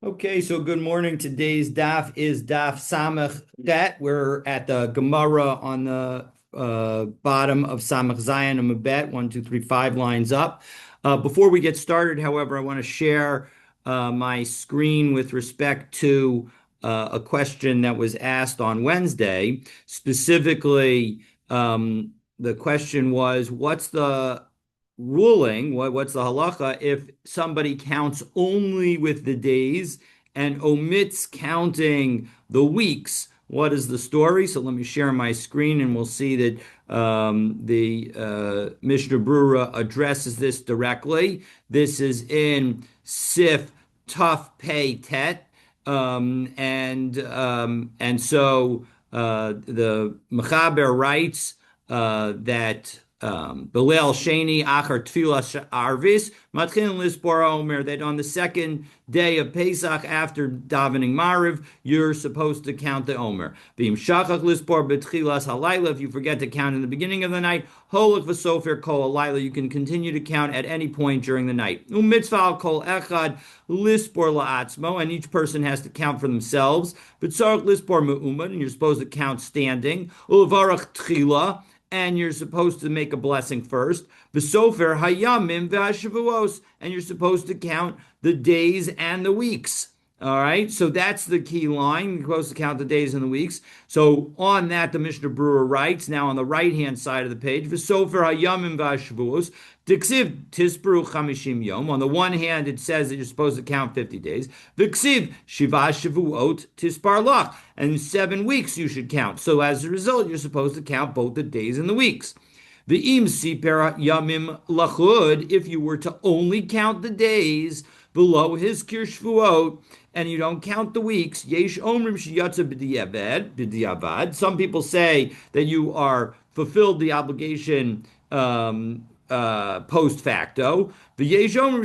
Okay, so good morning. Today's daf is daf Samach Bet. We're at the Gemara on the bottom of Samach Zion and Mabet, 1, 2, 3, 5 lines up. Before we get started, however, I want to share my screen with respect to a question that was asked on Wednesday. Specifically, the question was, what's the ruling, what's the halacha if somebody counts only with the days and omits counting the weeks? What is the story? So let me share my screen and we'll see that the Mishnah Brura addresses this directly. This is in Sif Tuf Pei Tet. The Mechaber writes that Belel Sheni Achar Tfilas Arvis Matchin Lispor Omer, that on the second day of Pesach after davening Mariv you're supposed to count the Omer. V'im Shachach Lispor Betchilas Halayla, if you forget to count in the beginning of the night, Holach V'Sofer Kol Halayla, you can continue to count at any point during the night. Umitzvah Kol Echad Lispor La'atzmo, and each person has to count for themselves. B'Tzarach Lispor Me'umad, and you're supposed to count standing. Ulevarach Tchila, and you're supposed to make a blessing first. V'sofer hayamim v'ashavuos, and you're supposed to count the days and the weeks. All right, so that's the key line. You're supposed to count the days and the weeks. So on that, the Mishnah Brewer writes, now on the right-hand side of the page, V'sofer hayamim v'ashavuos, Diksiv tisperu chamishim yom. On the one hand, it says that you're supposed to count 50 days. Diksiv shiva shavuot tispar lach. And 7 weeks you should count. So as a result, you're supposed to count both the days and the weeks. The im siper yamim lachud, if you were to only count the days below his kirshvuot, and you don't count the weeks, yesh omrim shiyatza b'diavad. Some people say that you are fulfilled the obligation post facto. And some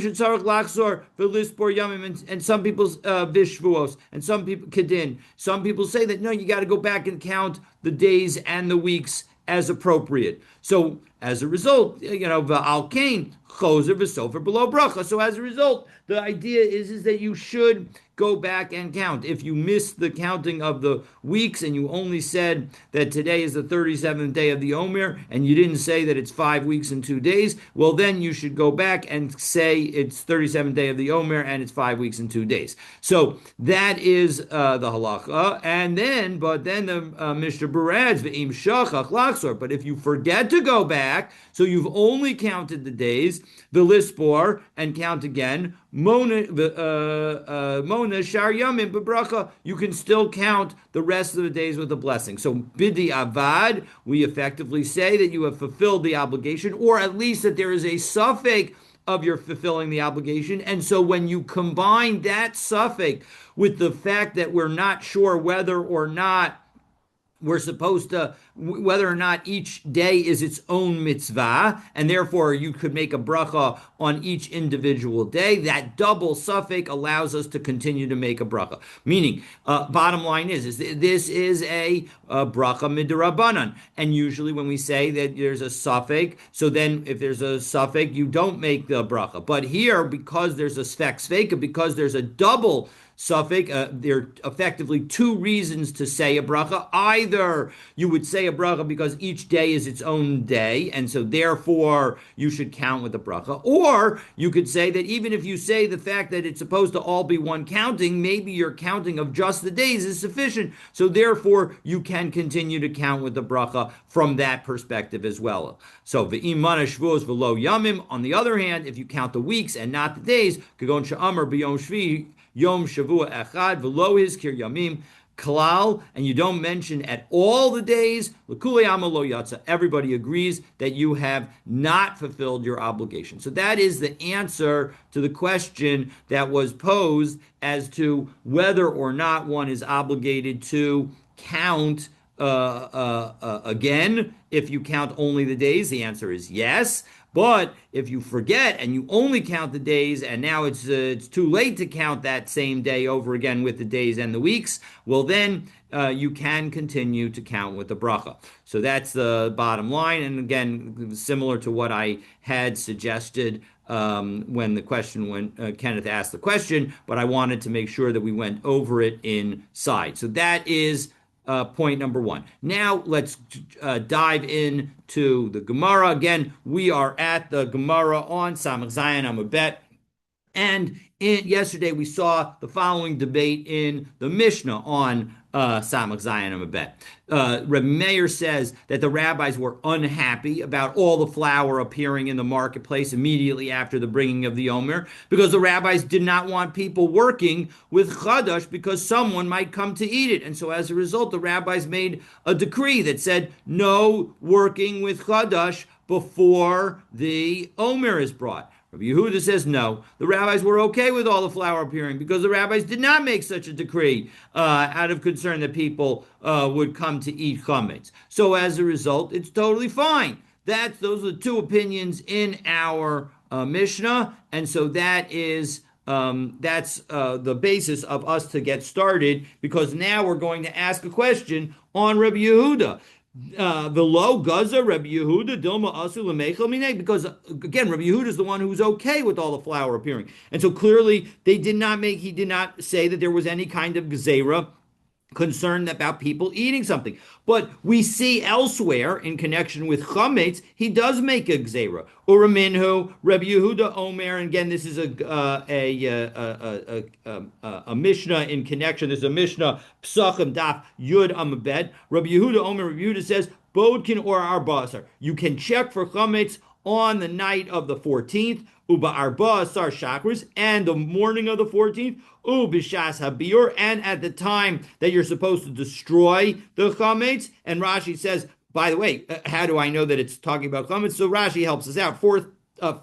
people vishvuos, and some people kedin. Some people say that no, you got to go back and count the days and the weeks as appropriate. So as a result, v'al kain choser v'sofer below bracha. So as a result, the idea is that you should go back and count. If you missed the counting of the weeks and you only said that today is the 37th day of the Omer and you didn't say that it's 5 weeks and 2 days, well then you should go back and say it's 37th day of the Omer and it's 5 weeks and 2 days. So that is the halacha. And then, the Mishnah Berurah adds, v'im shachach lachzor. But if you forget to go back, so you've only counted the days, the lispor, and count again, Mona Shar Yamim Bebracha, you can still count the rest of the days with a blessing. So Bidi Avad, we effectively say that you have fulfilled the obligation, or at least that there is a suffix of your fulfilling the obligation. And so when you combine that suffix with the fact that we're not sure whether or not each day is its own mitzvah, and therefore you could make a bracha on each individual day, that double suffix allows us to continue to make a bracha. Meaning, bottom line is this is a bracha midrabanan. And usually when we say that there's a suffix, so then if there's a suffix, you don't make the bracha. But here, because there's a svek, because there's a double suffix, there are effectively 2 reasons to say a bracha. Either you would say a bracha because each day is its own day, and so therefore you should count with the bracha. Or you could say that even if you say the fact that it's supposed to all be one counting, maybe your counting of just the days is sufficient, so therefore you can continue to count with the bracha from that perspective as well. So v'im mana shvuos v'lo yamim. On the other hand, if you count the weeks and not the days, kagon she'amar b'yom shvi Yom Shavua Echad v'lo hizkir Yamim Klal, and you don't mention at all the days, L'kulei Ama lo yatsa. Everybody agrees that you have not fulfilled your obligation. So that is the answer to the question that was posed as to whether or not one is obligated to count again. If you count only the days, the answer is yes. But if you forget and you only count the days, and now it's too late to count that same day over again with the days and the weeks, well then you can continue to count with the bracha. So that's the bottom line. And again, similar to what I had suggested when the question when Kenneth asked the question, but I wanted to make sure that we went over it inside. So that is point number one. Now let's dive into the Gemara. Again, we are at the Gemara on Samach Zayin Amud Bet. And yesterday we saw the following debate in the Mishnah on Samach Zayin Amud Bet. Reb Meir says that the rabbis were unhappy about all the flour appearing in the marketplace immediately after the bringing of the Omer, because the rabbis did not want people working with Chadash because someone might come to eat it. And so as a result, the rabbis made a decree that said no working with Chadash before the Omer is brought. Rabbi Yehuda says no. The rabbis were okay with all the flour appearing because the rabbis did not make such a decree out of concern that people would come to eat chametz. So as a result, it's totally fine. Those are the two opinions in our Mishnah, and so that's the basis of us to get started, because now we're going to ask a question on Rabbi Yehuda. The low Gaza Rabbi Yehuda Dilma Asu Lemechel Minei, because again, Rabbi Yehuda is the one who's okay with all the flour appearing, and so clearly he did not say that there was any kind of gezerah concerned about people eating something. But we see elsewhere in connection with chametz, he does make a gzeira. Uraminhu, Rabbi Yehuda Omer, and again, this is a mishnah in connection. There's a mishnah Psachim Daf Yud Amabed. Rabbi Yehuda Omer, Rabbi Yehuda says, Bodkin or Arbasar. You can check for chametz on the night of the 14th, Uba Arba Asar Shakris, and the morning of the 14th, Ubishas Habir, and at the time that you're supposed to destroy the chametz. And Rashi says, by the way, how do I know that it's talking about chametz? So Rashi helps us out.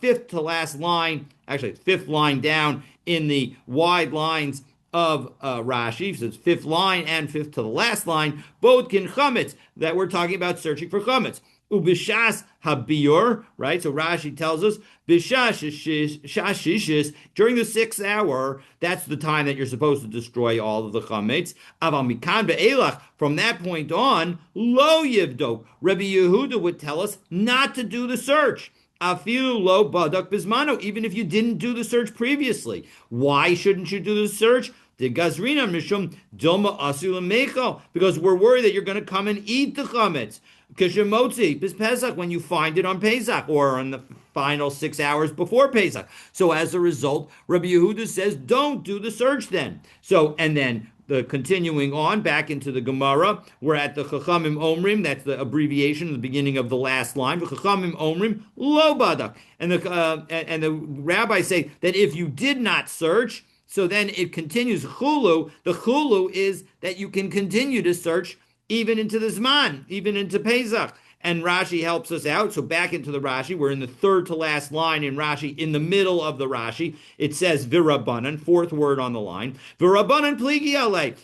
Fifth to last line, actually fifth line down in the wide lines of Rashi, so it's fifth line and fifth to the last line, both can chametz, that we're talking about searching for chametz. Ubishas habiur, right? So Rashi tells us bishashishis, during the 6th hour, that's the time that you're supposed to destroy all of the chametz. Aval mikan be'elach, from that point on, lo yivdok. Rabbi Yehuda would tell us not to do the search. Afilu lo badak bismano, even if you didn't do the search previously. Why shouldn't you do the search? The gazrina mishum dilma asul mecho, because we're worried that you're going to come and eat the chametz. Kishemotzi bis Pesach, when you find it on Pesach or on the final 6 hours before Pesach. So as a result, Rabbi Yehuda says, don't do the search then. So, and then the continuing on back into the Gemara, we're at the Chachamim Omrim, that's the abbreviation, the beginning of the last line. The Chachamim Omrim lo badak, and the rabbis say that if you did not search, so then it continues chulu. The chulu is that you can continue to search even into the Zman, even into Pesach. And Rashi helps us out. So back into the Rashi, we're in the third to last line in Rashi, in the middle of the Rashi. It says Virabanan, fourth word on the line. Virabanan pligi alei.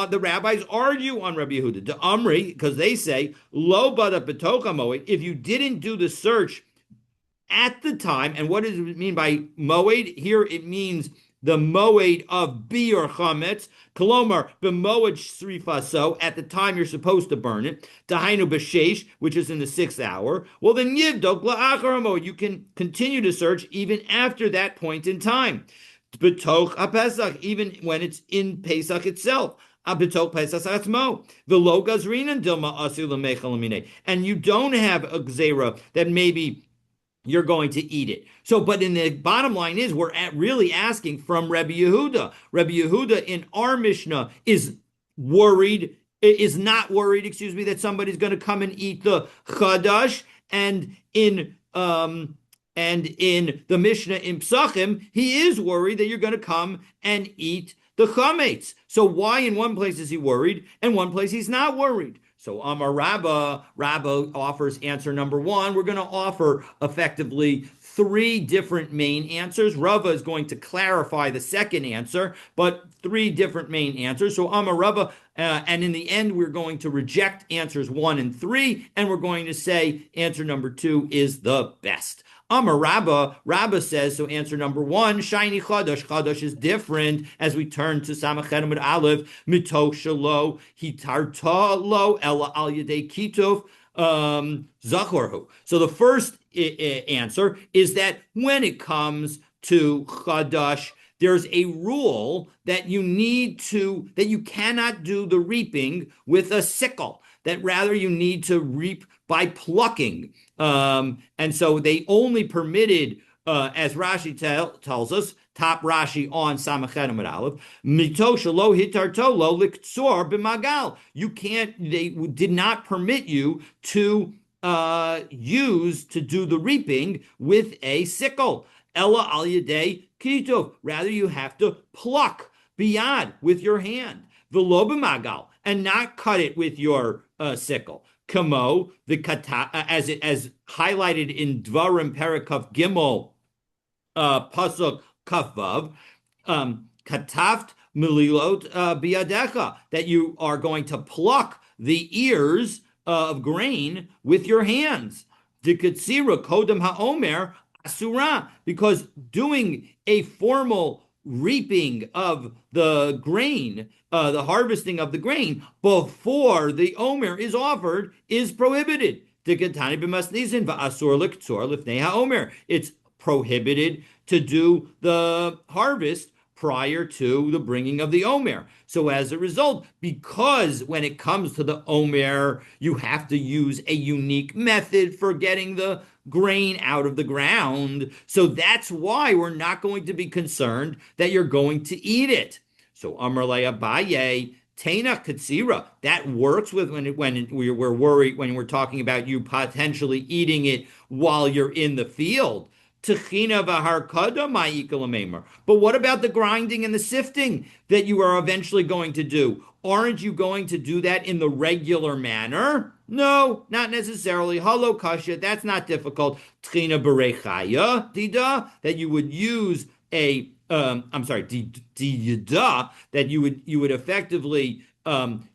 The rabbis argue on Rabbi Yehuda. De Amri, because they say, lo bada betocha moed, if you didn't do the search at the time, and what does it mean by moed? Here it means the moed of biur chametz, kolomar b'moed srifaso, at the time you're supposed to burn it, dahainu b'sheish, which is in the 6th hour. Well, then yivdok la'achar moed, you can continue to search even after that point in time. B'toch ha-pesach, even when it's in Pesach itself. Abitoch Pesach atzmo, v'lo gazrinan dilma asu l'mechel l'minei, and you don't have a gzera that maybe you're going to eat it. So, but in the bottom line is, we're really asking from Rabbi Yehuda. Rabbi Yehuda in our Mishnah is not worried, that somebody's going to come and eat the chadash, and in the Mishnah in Psachim, he is worried that you're going to come and eat the chametz. So why in one place is he worried, and one place he's not worried? So Amar Rabba offers answer number one. We're going to offer effectively 3 different main answers. Rava is going to clarify the second answer, but 3 different main answers. So Amar Rabba, and in the end, we're going to reject answers 1 and 3, and we're going to say answer number 2 is the best. Amar Rabba says, so answer number 1, shiny chadash is different, as we turn to Samach Amud Aleph, mitoch shelo hitarta lo ela al yedei kituf Zachorhu. So the first answer is that when it comes to Chadash, there's a rule that you cannot do the reaping with a sickle, that rather you need to reap by plucking. And so they only permitted, as Rashi tells us, top Rashi on Samachet Amud Aleph, mito shelo hitarto lo liktsor b'magal. You can't. They did not permit you to use to do the reaping with a sickle. Ella al yedei kitov. Rather, you have to pluck biyad with your hand. V'lo b'magal, and not cut it with your sickle. Kamo the kata, as highlighted in Dvarim Perikaf Gimel pasuk kafvav, kataft mililot biadecha, that you are going to pluck the ears of grain with your hands. Dikatsira kodem haomer asura, because doing a formal reaping of the grain, the harvesting of the grain before the omer is offered is prohibited. It's prohibited to do the harvest prior to the bringing of the Omer. So as a result, because when it comes to the Omer, you have to use a unique method for getting the grain out of the ground. So that's why we're not going to be concerned that you're going to eat it. So Amar Abaye, Tena Katsira, that works with when we're worried, when we're talking about you potentially eating it while you're in the field. But what about the grinding and the sifting that you are eventually going to do? Aren't you going to do that in the regular manner? No, not necessarily. Halo kasha, that's not difficult. Tchina berechaya, dida, that you would use a dida, that you would effectively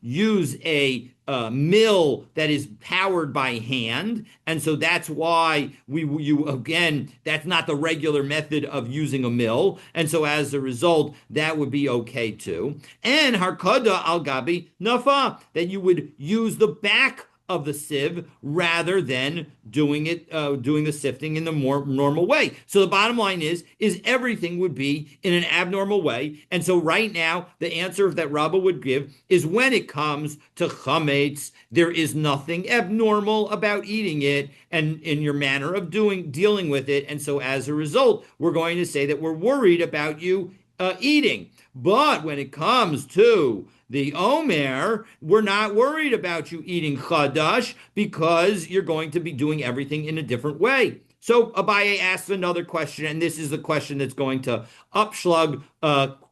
use a mill that is powered by hand, and so that's why that's not the regular method of using a mill, and so as a result that would be okay too. And harkada al gabi nafa, that you would use the back of the sieve rather than doing the sifting in the more normal way. So the bottom line is everything would be in an abnormal way. And so right now, the answer that Rabbah would give is when it comes to chametz, there is nothing abnormal about eating it and in your manner of dealing with it. And so as a result, we're going to say that we're worried about you eating. But when it comes to the Omer, we're not worried about you eating chadash because you're going to be doing everything in a different way. So Abaye asks another question, and this is the question that's going to upslug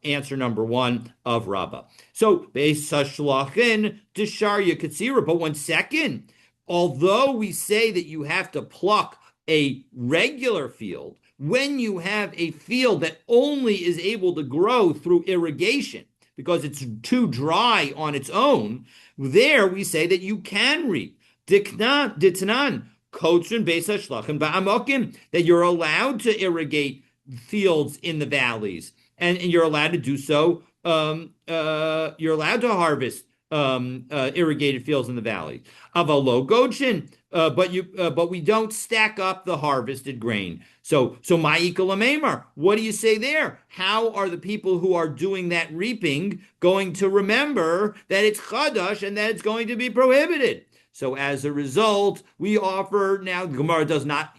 answer number one of Rabbah. So Beis Hashlachin Desharya Katsira, but 1 second, although we say that you have to pluck a regular field, when you have a field that only is able to grow through irrigation, because it's too dry on its own, there we say that you can reap. Ditnan, kotrin beis hashlachin ba'amokim, that you're allowed to irrigate fields in the valleys, and you're allowed to do so. You're allowed to harvest irrigated fields in the valley. Avalo gochin, but we don't stack up the harvested grain. So ma'ikal amemar, what do you say there? How are the people who are doing that reaping going to remember that it's chadash and that it's going to be prohibited? So as a result, we offer now, the Gemara does not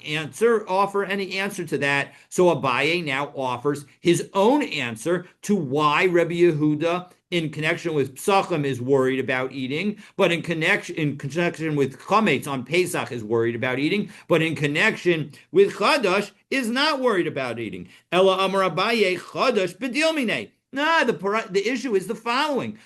offer any answer to that. So Abaye now offers his own answer to why Rabbi Yehuda in connection with Psachim is worried about eating, but in connection with Chametz on Pesach is worried about eating, but in connection with Chadash is not worried about eating. Ela Amar Abaye Chadash b'dil minei. The issue is the following.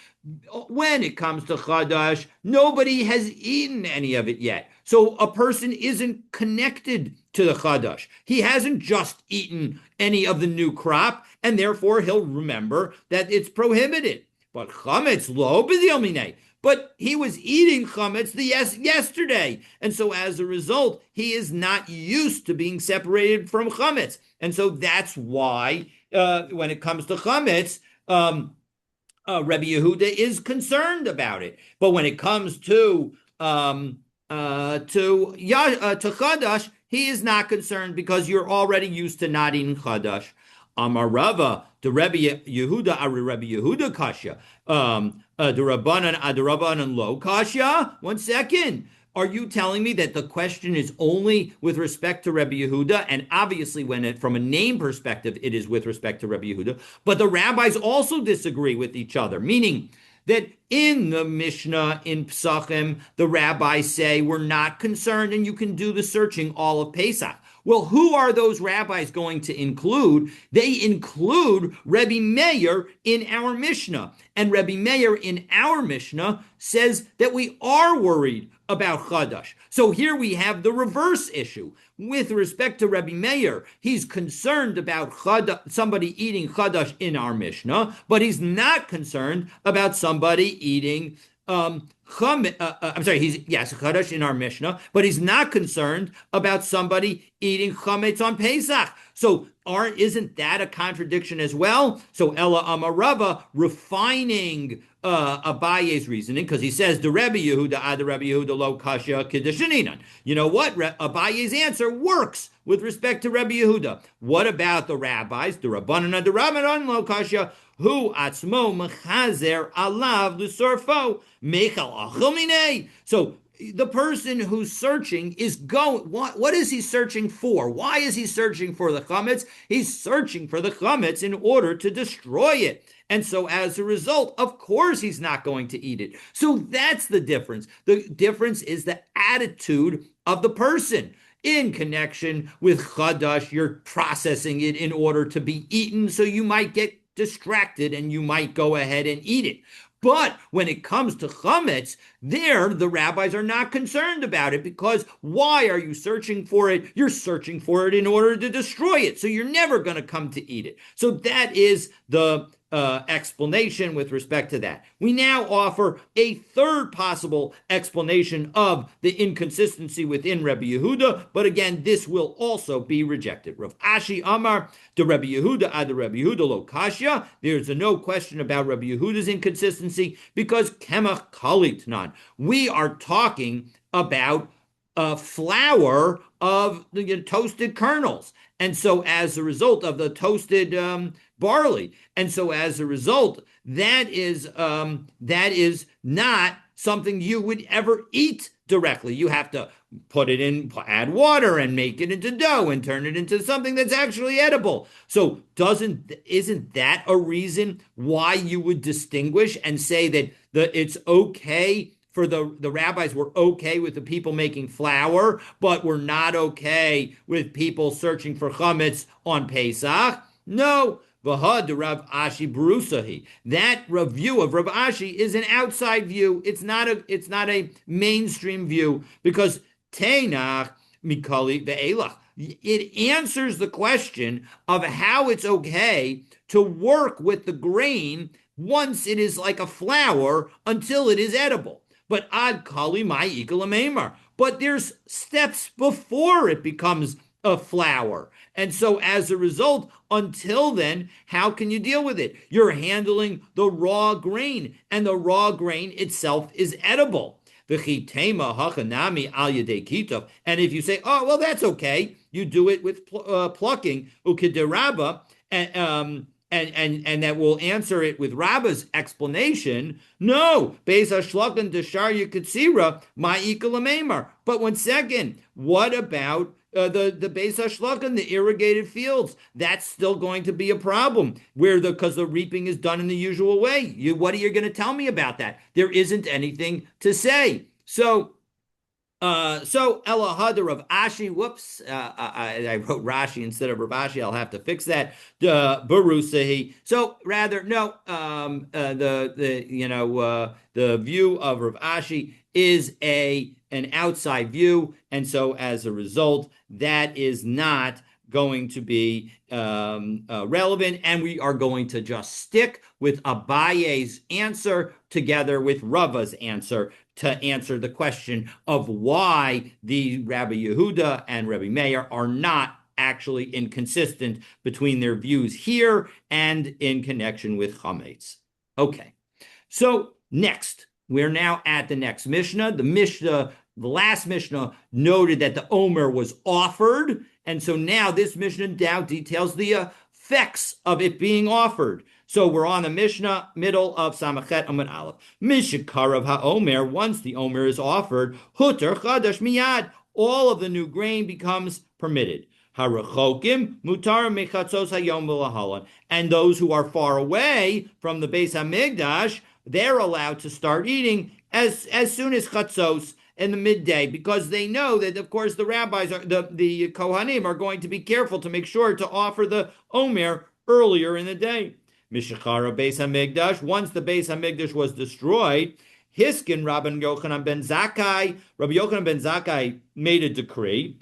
When it comes to Chadash, nobody has eaten any of it yet. So a person isn't connected to the Chadash. He hasn't just eaten any of the new crop, and therefore he'll remember that it's prohibited. But chametz lo b'dil minei. But he was eating chametz yesterday, and so as a result, he is not used to being separated from chametz, and so that's why when it comes to chametz, Rabbi Yehuda is concerned about it. But when it comes to to chadash, he is not concerned because you're already used to not eating chadash. Amar Rava, the Rebbe Yehuda, Ari Rebbe Yehuda kasha, the Rabbanan lo kasha. 1 second. Are you telling me that the question is only with respect to Rebbe Yehuda? And obviously, from a name perspective, it is with respect to Rebbe Yehuda. But the rabbis also disagree with each other, meaning that in the Mishnah, in Psachim, the rabbis say we're not concerned and you can do the searching all of Pesach. Well, who are those rabbis going to include? They include Rebbe Meir in our Mishnah. And Rebbe Meir in our Mishnah says that we are worried about Chadash. So here we have the reverse issue. With respect to Rebbe Meir, he's concerned about somebody eating Chadash in our Mishnah, but he's not concerned about somebody eating Chadash in our Mishnah, but he's not concerned about somebody eating chametz on Pesach. So isn't that a contradiction as well? So Ella Amarava refining Abaye's reasoning, because he says the Rebbe Yehuda lo kasha kiddeshininan. You know what? Abaye's answer works with respect to Rebbe Yehuda. What about the rabbis? The Rabbanan lo kasha, who atzmo mechazer alav l'sorfo mechal achel minei. So the person who's searching is going, what is he searching for? Why is he searching for the chametz? He's searching for the chametz in order to destroy it. And so as a result, of course, he's not going to eat it. So that's the difference. The difference is the attitude of the person. In connection with chadash, you're processing it in order to be eaten, so you might get distracted and you might go ahead and eat it. But when it comes to chametz, the rabbis are not concerned about it, because why are you searching for it? You're searching for it in order to destroy it. So you're never going to come to eat it. So that is the explanation with respect to that. We now offer a third possible explanation of the inconsistency within Rebbe Yehuda, but again, this will also be rejected. Rav Ashi Amar, the Rebbe Yehuda ad Rebbe Yehuda lo kasha. There's no question about Rebbe Yehuda's inconsistency, because kemach kalitnan. We are talking about flour of the toasted kernels. And so as a result of the toasted barley. And so as a result, that is not something you would ever eat directly. You have to put it in, add water and make it into dough and turn it into something that's actually edible. So isn't that a reason why you would distinguish and say that it's okay for the rabbis were okay with the people making flour, but were not okay with people searching for chametz on Pesach? No. V'had Rav Ashi Barusahi. That review of Rav Ashi is an outside view. It's not a mainstream view, because Teinach Mikali Ve'elach. It answers the question of how it's okay to work with the grain once it is like a flour until it is edible. But ad kali mai ikal. But there's steps before it becomes a flour. And so as a result, until then, how can you deal with it? You're handling the raw grain, and the raw grain itself is edible. And if you say, oh, well, that's okay, you do it with plucking, ukideraba, and that will answer it with Rabba's explanation. No, Beis Hashlakan Deshar Yikatsira Ma'ikalameimar. But 1 second, what about the Beis Hashlakan, the irrigated fields? That's still going to be a problem, because the reaping is done in the usual way. What are you going to tell me about that? There isn't anything to say. So Elahad Rav Ashi, whoops, I wrote Rashi instead of Rav Ashi. I'll have to fix that. Barusahi. So rather, no, the view of Rav Ashi is an outside view, and so as a result, that is not going to be relevant, and we are going to just stick with Abaye's answer together with Rava's answer to answer the question of why the Rabbi Yehuda and Rabbi Meir are not actually inconsistent between their views here and in connection with chametz. Okay, so next, we're now at the next Mishnah. The Mishnah the last Mishnah noted that the Omer was offered, and so now this Mishnah now details the effects of it being offered. So we're on the Mishnah, middle of Samachet Amud Aleph. Mishikarav HaOmer, once the Omer is offered, Huter Chadash Miyad, all of the new grain becomes permitted. Harachokim mutar mechatzos hayom v'lahalan, and those who are far away from the Beis Hamikdash, they're allowed to start eating as soon as chatzos in the midday, because they know that, of course, the rabbis are the Kohanim are going to be careful to make sure to offer the Omer earlier in the day. Mishachara Beis Hamikdash, once the Beis Hamikdash was destroyed, Hiskin Rabbi Yochanan ben Zakkai made a decree,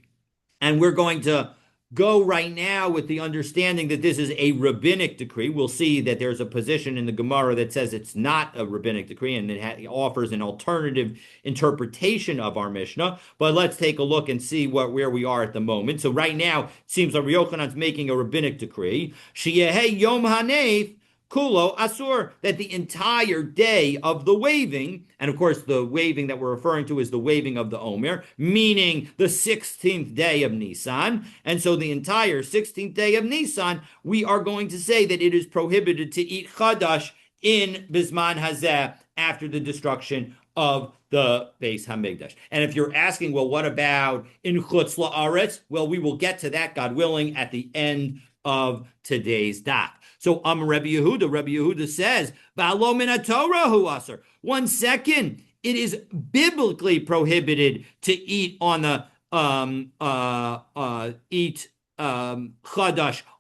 and we're going to go right now with the understanding that this is a rabbinic decree. We'll see that there's a position in the Gemara that says it's not a rabbinic decree, and it offers an alternative interpretation of our Mishnah. But let's take a look and see where we are at the moment. So right now, it seems that Rabbi Yochanan's making a rabbinic decree. Sheyehei Yom Hanef Kulo Asur, that the entire day of the waving, and of course the waving that we're referring to is the waving of the Omer, meaning the 16th day of Nisan, and so the entire 16th day of Nisan, we are going to say that it is prohibited to eat Chadash in Bisman Hazeh after the destruction of the Beis Hamikdash. And if you're asking, well, what about in Chutz La'aretz? Well, we will get to that, God willing, at the end of today's daf. So Rabbi Yehuda says, V'alo min haTorah hu asur. 1 second, it is biblically prohibited to eat on the Chadash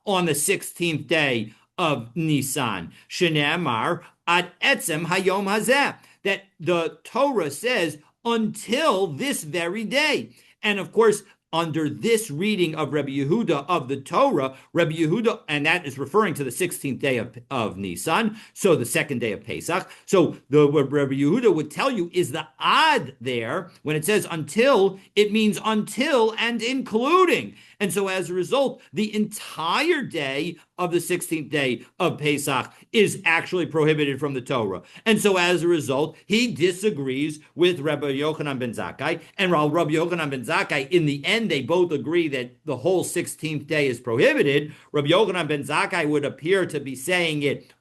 on the 16th day of Nisan. Shene'amar ad etzem hayom hazeh, that the Torah says until this very day. And of course, under this reading of Rabbi Yehuda of the Torah, Rabbi Yehuda, and that is referring to the 16th day of Nisan, so the second day of Pesach. So what Rabbi Yehuda would tell you is the ad there, when it says until, it means until and including. And so as a result, the entire day of the 16th day of Pesach is actually prohibited from the Torah. And so as a result, he disagrees with Rabbi Yochanan ben Zakkai. And while Rabbi Yochanan ben Zakkai, in the end, they both agree that the whole 16th day is prohibited, Rabbi Yochanan ben Zakkai would appear to be saying it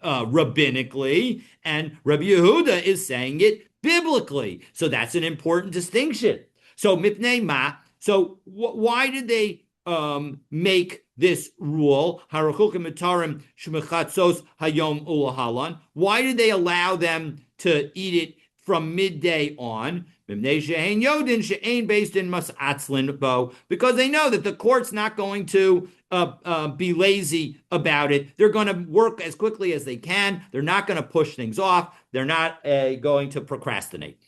rabbinically, and Rabbi Yehuda is saying it biblically. So that's an important distinction. So mipnei ma. So why did they make this rule? Why did they allow them to eat it from midday on? Because they know that the court's not going to be lazy about it. They're going to work as quickly as they can. They're not going to push things off. They're not going to procrastinate.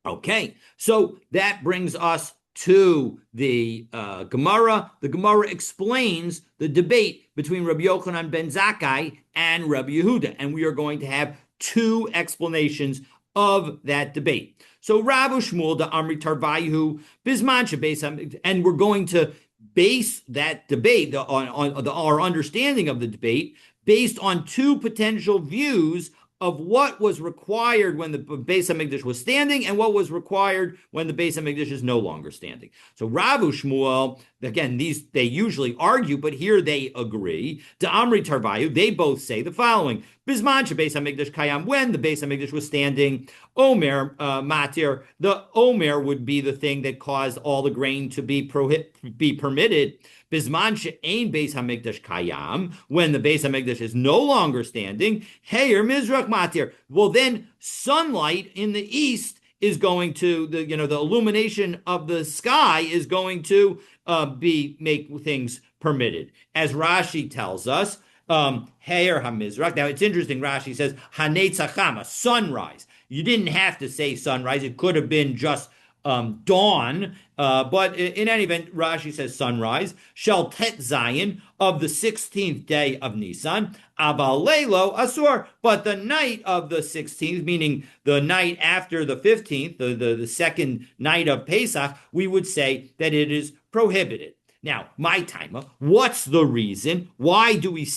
Okay, so that brings us to the Gemara. The Gemara explains the debate between Rabbi Yochanan ben Zakkai and Rabbi Yehuda, and we are going to have two explanations of that debate. So Rav Shmuel da Amri Tarvayu Bisman Shebeis, and we're going to base that debate on our understanding of the debate based on two potential views of what was required when the Beis Hamikdash was standing and what was required when the Beis Hamikdash is no longer standing. So Rav Shmuel, again, they usually argue, but here they agree. To Amri Tarvayu, they both say the following: Bisman Beis Hamikdash Kayam, when the Beis Hamikdash was standing, Omer Matir, the Omer would be the thing that caused all the grain to be permitted. Bisman she'ein Beis Hamikdash Kayam, when the Beis Hamikdash is no longer standing, Heir Mizrach Matir. Well, then sunlight in the east is going to the illumination of the sky is going to make things permitted, as Rashi tells us. Heir HaMizrach. Now it's interesting. Rashi says Hanetzacham, sunrise. You didn't have to say sunrise. It could have been just dawn, but in any event, Rashi says sunrise. Shel Tet Zayin, of the 16th day of Nisan, Aval Leilo Asur, but the night of the 16th, meaning the night after the 15th, the second night of Pesach, we would say that it is prohibited. Now, my timer, what's the reason? Why do we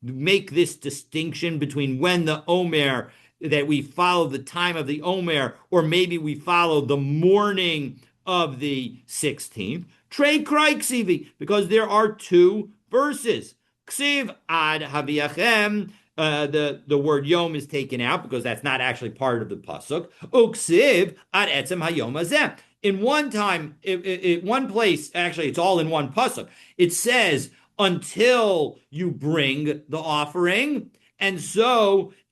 make this distinction between when the Omer that we follow the time of the Omer, or maybe we follow the morning of the 16th. Trey Kraiksivi, because there are two verses. Ksiv ad haviachem. The word yom is taken out because that's not actually part of the pasuk. Uksiv ad etzem hayom hazeh. In one place, actually, it's all in one pasuk. It says until you bring the offering, and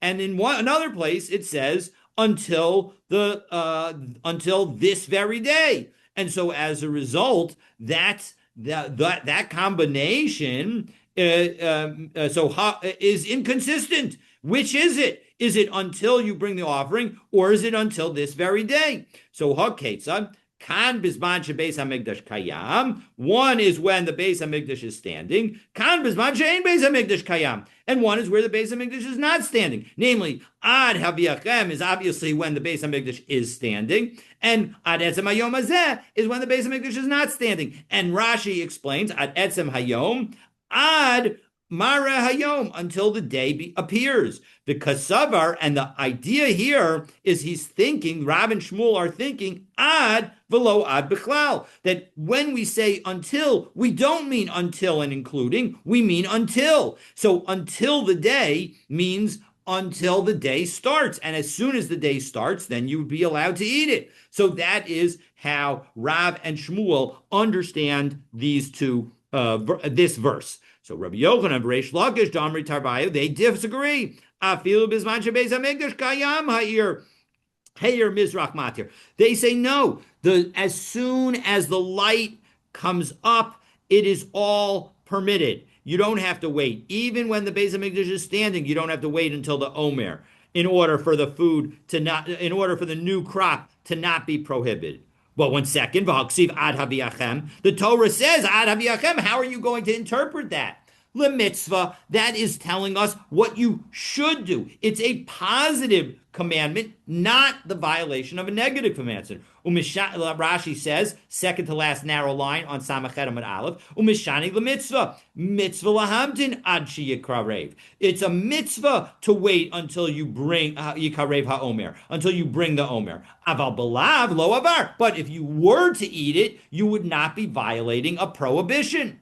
in another place it says until this very day. And so as a result, that combination is inconsistent. Which is it? Is it until you bring the offering, or is it until this very day? So haketzad kan bizman shebeis hamikdash kayam. One is when the Beis Hamikdash is standing. Kan bizman she'ein Beis Hamikdash kayam. And one is where the Beis Hamikdash is not standing. Namely, ad haviachem is obviously when the Beis Hamikdash is standing, and ad etzem hayom hazeh is when the Beis Hamikdash is not standing. And Rashi explains ad etzem hayom ad Mara Hayom, until the day appears. The Kasavar, and the idea here is he's thinking, Rab and Shmuel are thinking, ad velo ad bichlal, that when we say until, we don't mean until and including, we mean until. So until the day means until the day starts. And as soon as the day starts, then you would be allowed to eat it. So that is how Rab and Shmuel understand these two, this verse. So Rabbi Yochanan, Reish Lakish, Damri Tarbayu, they disagree. Afilu bizman shebeis hamikdash kayam ha'ir mizrach matir. They say no. As soon as the light comes up, it is all permitted. You don't have to wait. Even when the Beis Hamikdash is standing, you don't have to wait until the Omer in order for the new crop to not be prohibited. Well, 1 second. The Torah says ad haviachem. How are you going to interpret that? Le mitzvah, that is telling us what you should do. It's a positive commandment, not the violation of a negative commandment. Rashi says, second to last narrow line on Samachet Amud Aleph, umishani lemitzvah, mitzvah lahamtin ad sheyikarev. It's a mitzvah to wait until you bring yikarev haomer, until you bring the omer. Aval balav lo avar. But if you were to eat it, you would not be violating a prohibition.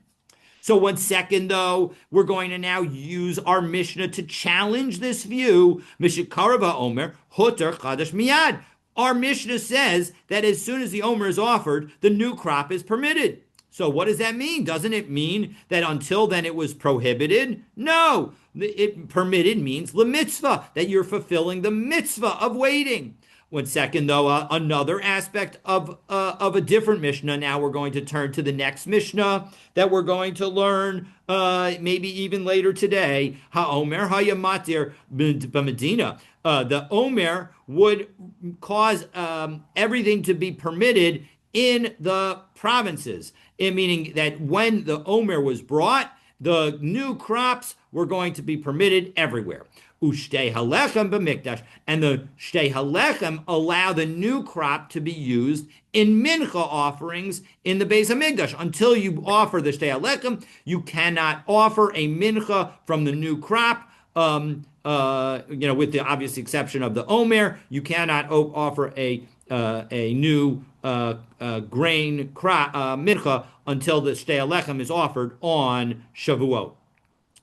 So 1 second, though, we're going to now use our Mishnah to challenge this view. Mishikarav Omer, Huter Chadash Miyad. Our Mishnah says that as soon as the Omer is offered, the new crop is permitted. So what does that mean? Doesn't it mean that until then it was prohibited? No. It permitted means the mitzvah, that you're fulfilling the mitzvah of waiting. 1 second, though, another aspect of a different Mishnah. Now we're going to turn to the next Mishnah that we're going to learn maybe even later today. HaOmer hayamatir b'Medina. The Omer would cause everything to be permitted in the provinces, meaning that when the Omer was brought, the new crops were going to be permitted everywhere. Ushtei halechem b'mikdash, and the shtei halechem allow the new crop to be used in mincha offerings in the Beis Hamikdash. Until you offer the shtei halechem, you cannot offer a mincha from the new crop. With the obvious exception of the Omer, you cannot offer a new grain crop mincha until the shtei halechem is offered on Shavuot.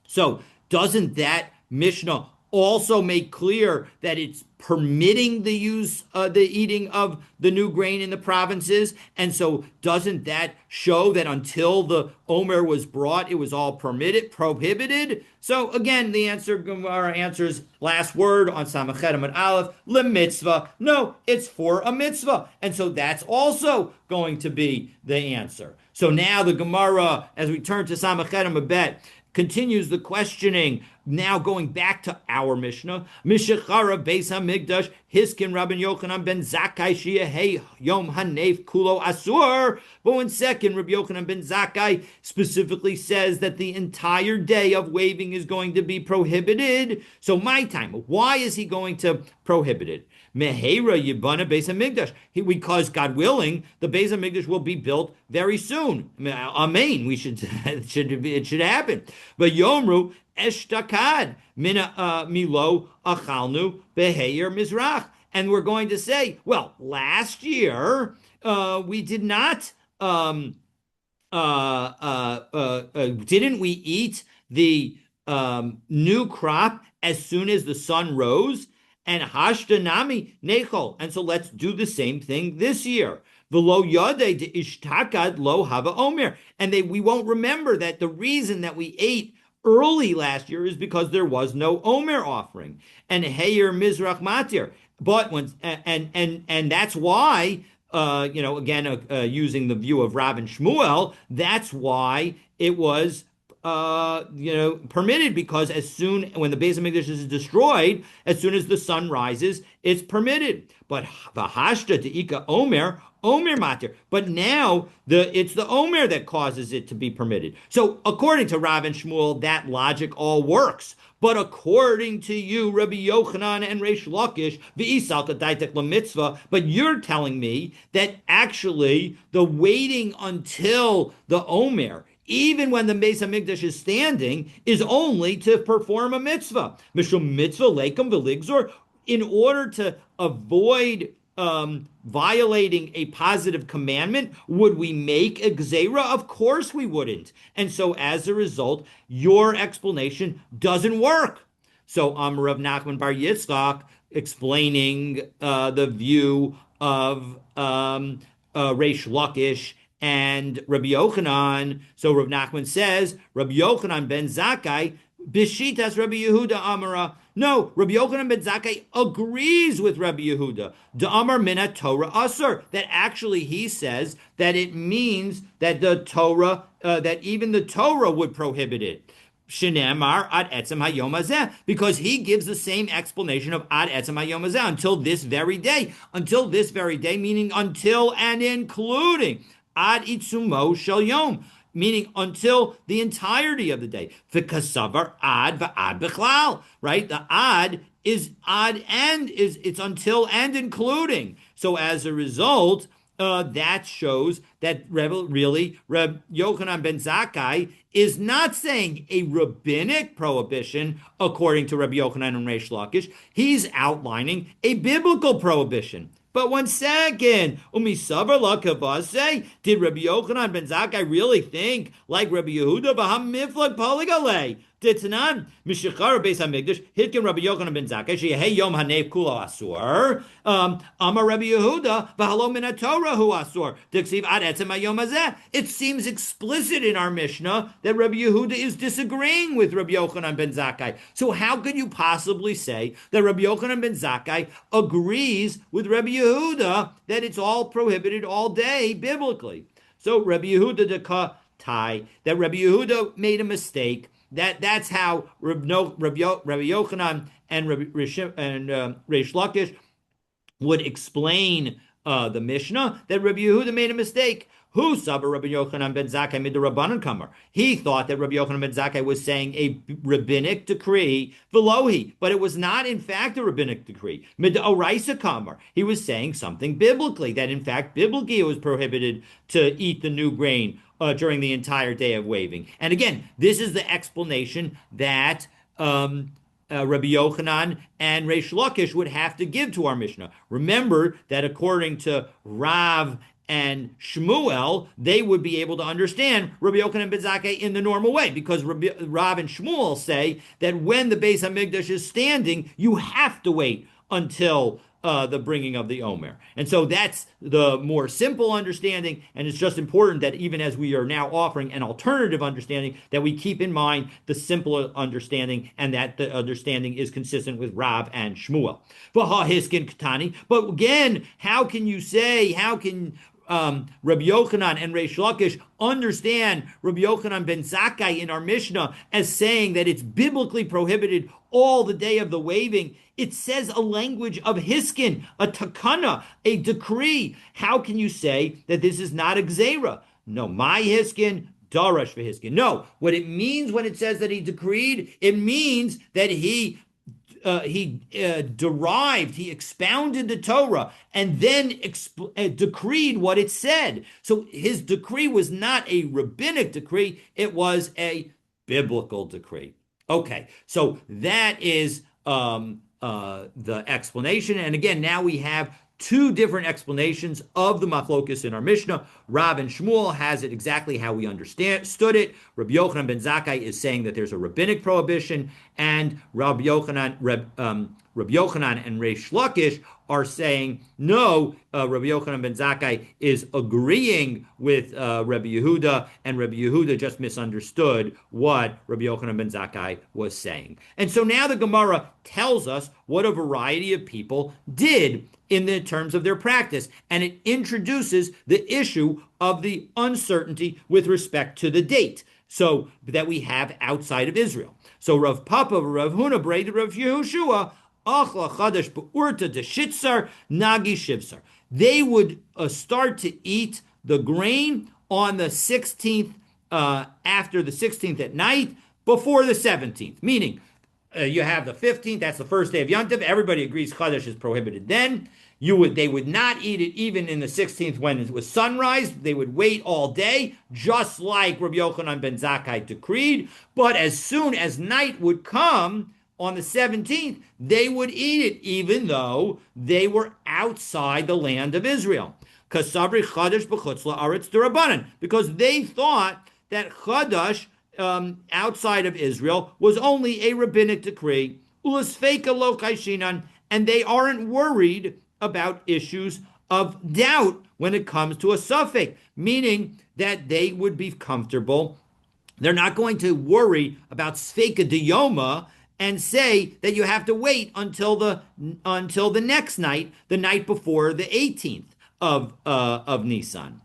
So doesn't that Mishnah also make clear that it's permitting the eating of the new grain in the provinces? And so doesn't that show that until the Omer was brought, it was all prohibited? So again, the Gemara answers last word on Samachet Amud Aleph, le mitzvah. No, it's for a mitzvah. And so that's also going to be the answer. So now the Gemara, as we turn to Samachet Amud Bet, continues the questioning, now going back to our Mishnah. Mishachara Beis HaMikdash, Hiskin Rabban Yochanan ben Zakkai Shia Hey Yom Hanef Kulo Asur. But 1 second, Rabbi Yochanan ben Zakkai specifically says that the entire day of waving is going to be prohibited. So my time, why is he going to prohibit it? Meheira Yibana Beis HaMikdash. Because God willing, the Beis HaMikdash will be built very soon. Amen. It should happen. But Yomru Eshtakad milo achalnu beheyer mizrach. And we're going to say, well, last year we did not didn't we eat the new crop as soon as the sun rose? And hashdanami nechol. And so let's do the same thing this year. V'lo yodei de ishtakad lo hava omer. And we won't remember that the reason that we ate early last year is because there was no omer offering. And heyer mizrach matir. But when and that's why again, using the view of Rav and Shmuel, that's why it was, permitted, because when the Beis Hamikdash is destroyed, as soon as the sun rises, it's permitted. But v'hashta de'ika omer matir. But now it's the omer that causes it to be permitted. So according to Rav and Shmuel, that logic all works. But according to you, Rabbi Yochanan and Reish Lakish, v'isal kadaitek lemitzvah, but you're telling me that actually the waiting until the Omer, even when the Beis Hamikdash is standing, is only to perform a mitzvah. Mishum mitzvah leikum v'ligzor, in order to avoid violating a positive commandment. Would we make a gzeira? Of course we wouldn't. And so as a result, your explanation doesn't work. So Rav Nachman Bar Yitzchak, explaining the view of Reish Lakish and Rabbi Yochanan. So Rav Nachman says, Rabbi Yochanan ben Zakkai, Bishitas Rabbi Yehuda Amara. No, Rabbi Yochanan ben Zakkai agrees with Rabbi Yehuda. Amar mina Torah asur. That actually he says that it means that the Torah, that even the Torah would prohibit it. Shenemar ad etzem hayom hazeh, because he gives the same explanation of ad etzem hayom hazeh, until this very day. Until this very day, meaning until and including ad itzumo shel yom, meaning until the entirety of the day. V'kasavar ad v'ad bichlal, right? The ad is ad and it's until and including. So as a result, that shows that really Reb Yochanan ben Zakkai is not saying a rabbinic prohibition according to Rabbi Yochanan and Reish Lakish. He's outlining a biblical prohibition. But 1 second, Umisavar la kavase, did Rabbi Yochanan ben Zakkai really think like Rabbi Yehuda b'ham miflag poligale? Titanan, Mishachar Beis Hamikdash, Hitkin Rabbi Yochanan ben Zakkai, Shehei Yom Hanef Kula Asur, Amar Rabbi Yehuda, V'halo Min HaTorah Hu Asur, Diksiv Ad Etzem HaYom Hazeh. It seems explicit in our Mishnah that Rabbi Yehuda is disagreeing with Rabbi Yochanan ben Zakkai. So how could you possibly say that Rabbi Yochanan ben Zakkai agrees with Rabbi Yehuda that it's all prohibited all day biblically? So Rabbi Yehuda de Tai, that Rabbi Yehuda made a mistake. That's how Rabbi Yochanan and Reish Lakish would explain the Mishnah, that Rabbi Yehuda made a mistake. Who saber Rabbi Yochanan ben Zakkai mid the Rabbanan Kamar? He thought that Rabbi Yochanan ben Zakkai was saying a rabbinic decree, velohi, but it was not in fact a rabbinic decree. Mid the Oraisa Kamar, he was saying something biblically, that in fact biblically it was prohibited to eat the new grain during the entire day of waving. And again, this is the explanation that Rabbi Yochanan and Reish Lakish would have to give to our Mishnah. Remember that according to Rav and Shmuel, they would be able to understand Rabbi Yochanan ben Zakkai in the normal way, because Rav and Shmuel say that when the Beis Hamikdash is standing, you have to wait until the bringing of the Omer. And so that's the more simple understanding, and it's just important that even as we are now offering an alternative understanding, that we keep in mind the simpler understanding, and that the understanding is consistent with Rav and Shmuel. But again, how can Rabbi Yochanan and Reish Lakish understand Rabbi Yochanan ben Zakkai in our Mishnah as saying that it's biblically prohibited all the day of the waving? It says a language of hiskin, a takana, a decree. How can you say that this is not a gzeira? No, my hiskin, darash for hiskin. No, what it means when it says that he decreed, it means that he derived, he expounded the Torah, and then decreed what it said. So his decree was not a rabbinic decree, it was a biblical decree. Okay, so that is the explanation. And again, now we have two different explanations of the machlokus in our Mishnah. Rav and Shmuel has it exactly how we understood it. Rabbi Yochanan ben Zakkai is saying that there's a rabbinic prohibition, and Rabbi Yochanan and Reish Lakish are saying no. Rabbi Yochanan ben Zakkai is agreeing with Rabbi Yehuda, and Rabbi Yehuda just misunderstood what Rabbi Yochanan ben Zakkai was saying. And so now the Gemara tells us what a variety of people did in the terms of their practice, and it introduces the issue of the uncertainty with respect to the date, so that we have outside of Israel. So Rav Papa, Rav Huna, braided Rav Yehoshua, Achla Chadash Be'urta de Shitzar Nagi Shivsar. They would start to eat the grain on the 16th, after the 16th at night, before the 17th. Meaning, you have the 15th, that's the first day of Yontif. Everybody agrees Chadash is prohibited then. They would not eat it even in the 16th when it was sunrise. They would wait all day, just like Rabbi Yochanan ben Zakkai decreed. But as soon as night would come on the 17th, they would eat it, even though they were outside the land of Israel. Kasabri Chadash b'chutz la'aretz d'Rabbanan, because they thought that Chadash outside of Israel was only a rabbinic decree. Ulasfeika lo kaishinan, and they aren't worried about issues of doubt when it comes to a suffix, meaning that they would be comfortable. They're not going to worry about sfeika diyoma and say that you have to wait until the next night, the night before the 18th of Nisan.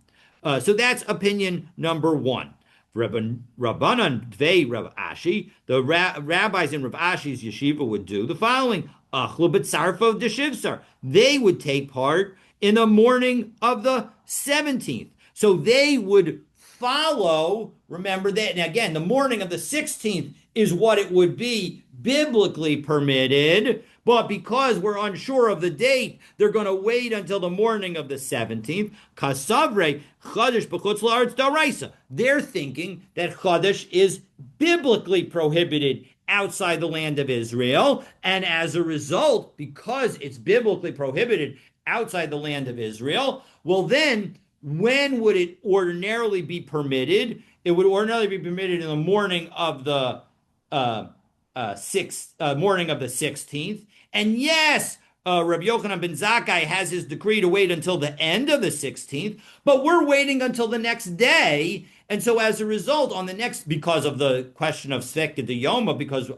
So that's opinion number one. Rabbanan Dvei Rav Ashi, the rabbis in Rav Ashi's yeshiva would do the following: Achlu b'tzarfo d'shivsar. They would take part in the morning of the 17th. So they would follow, remember that, and again, the morning of the 16th is what it would be biblically permitted, but because we're unsure of the date, they're going to wait until the morning of the 17th. Kasavre Chadash b'chutz la'aretz d'oraisa. They're thinking that Chadash is biblically prohibited outside the land of Israel, and as a result, because it's biblically prohibited outside the land of Israel, well then, when would it ordinarily be permitted? It would ordinarily be permitted in the morning of the morning of the 16th. And yes, Rabbi Yochanan ben Zakkai has his decree to wait until the end of the 16th, but we're waiting until the next day. And so as a result, on the next, because of the question of Sveka Yoma, because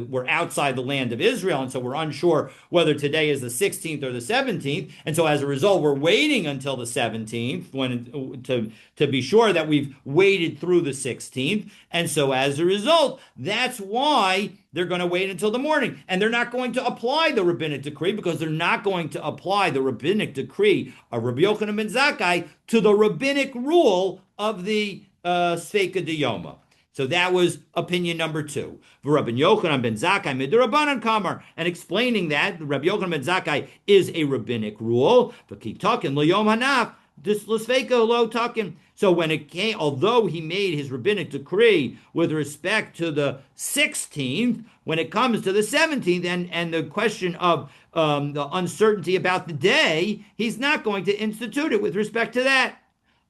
we're outside the land of Israel, and so we're unsure whether today is the 16th or the 17th, and so as a result, we're waiting until the 17th to be sure that we've waited through the 16th. And so as a result, that's why they're going to wait until the morning. And they're not going to apply the rabbinic decree, because they're not going to apply the rabbinic decree of Rabbi Yochanan ben Zakkai to the rabbinic rule of the Sveka Yoma. So that was opinion number two. Rabbi Yochanan ben Zakkai midrabanan kamar, and explaining that Rabbi Yochanan ben Zakkai is a rabbinic rule. V'kitakin l'yom hanaf this l'sveka lo takin. So when it came, although he made his rabbinic decree with respect to the 16th, when it comes to the 17th and the question of the uncertainty about the day, he's not going to institute it with respect to that.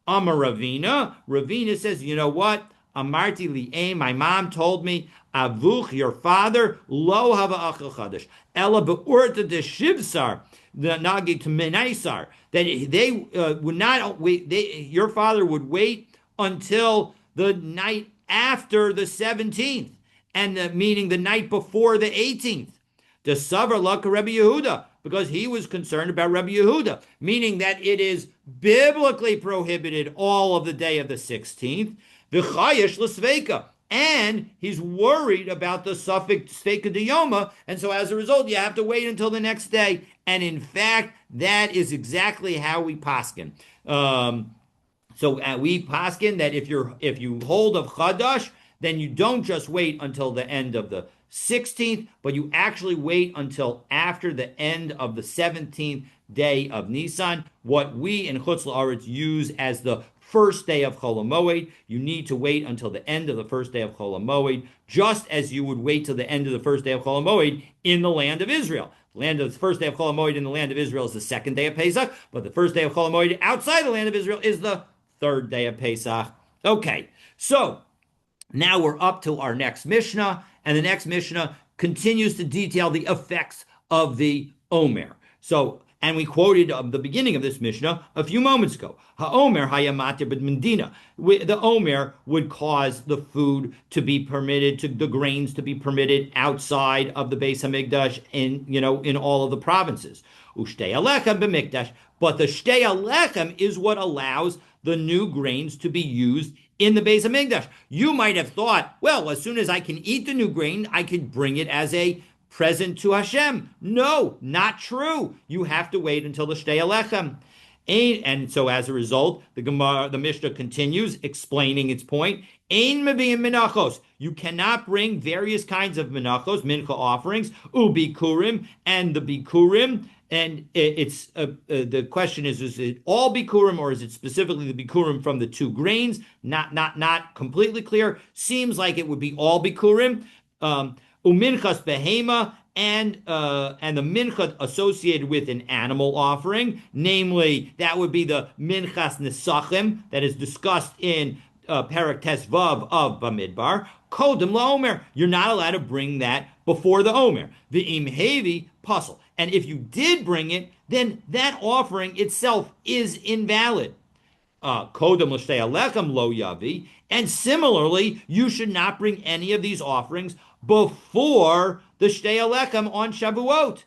Amar Ravina says, you know what? Amarti li'em, my mom told me, avuch, your father, lo hava achel chadash, ela be'urta de shivsar, the nagi to menaisar, that they would not wait. Your father would wait until the night after the 17th, and meaning the night before the 18th. The savar laka Rabbi Yehuda, because he was concerned about Rabbi Yehuda, meaning that it is biblically prohibited all of the day of the 16th. V'chayesh l'sveika, and he's worried about the suffix sveka diyoma, and so as a result, you have to wait until the next day. And in fact, that is exactly how we paskin. So we paskin that if you hold of Chadash, then you don't just wait until the end of the 16th, but you actually wait until after the end of the 17th day of Nisan, what we in Chutz La'aretz use as the first day of Chol HaMoed. You need to wait until the end of the first day of Chol HaMoed, just as you would wait till the end of the first day of Chol HaMoed in the land of Israel. The land of the first day of Chol HaMoed in the land of Israel is the second day of Pesach, but the first day of Chol HaMoed outside the land of Israel is the third day of Pesach. Okay, so now we're up to our next Mishnah, and the next Mishnah continues to detail the effects of the Omer. So, and we quoted the beginning of this Mishnah a few moments ago. HaOmer hayamatir b'medina. The Omer would cause the food to be permitted, the grains to be permitted outside of the Beis Hamikdash in all of the provinces. Ushtei alechem b'mikdash. But the shtei alechem is what allows the new grains to be used in the Beis Hamikdash. You might have thought, well, as soon as I can eat the new grain, I can bring it as a present to Hashem. No, not true. You have to wait until the Shtei Alechem. And so as a result, the Mishnah continues explaining its point. Ein mevi'im menachos. You cannot bring various kinds of menachos, mincha offerings, ubikurim, and the bikurim. And it's the question is it all bikurim or is it specifically the bikurim from the two grains? Not completely clear. Seems like it would be all bikurim. Uminchas behema and the mincha associated with an animal offering, namely that would be the minchas nesachim that is discussed in Perek Tesvav of Bamidbar. Kodem laomer, you're not allowed to bring that before the Omer. The imhevi puzzle. And if you did bring it, then that offering itself is invalid. Kodem l'shtei alechem lo yavi. And similarly, you should not bring any of these offerings before the shtei alechem on Shavuot.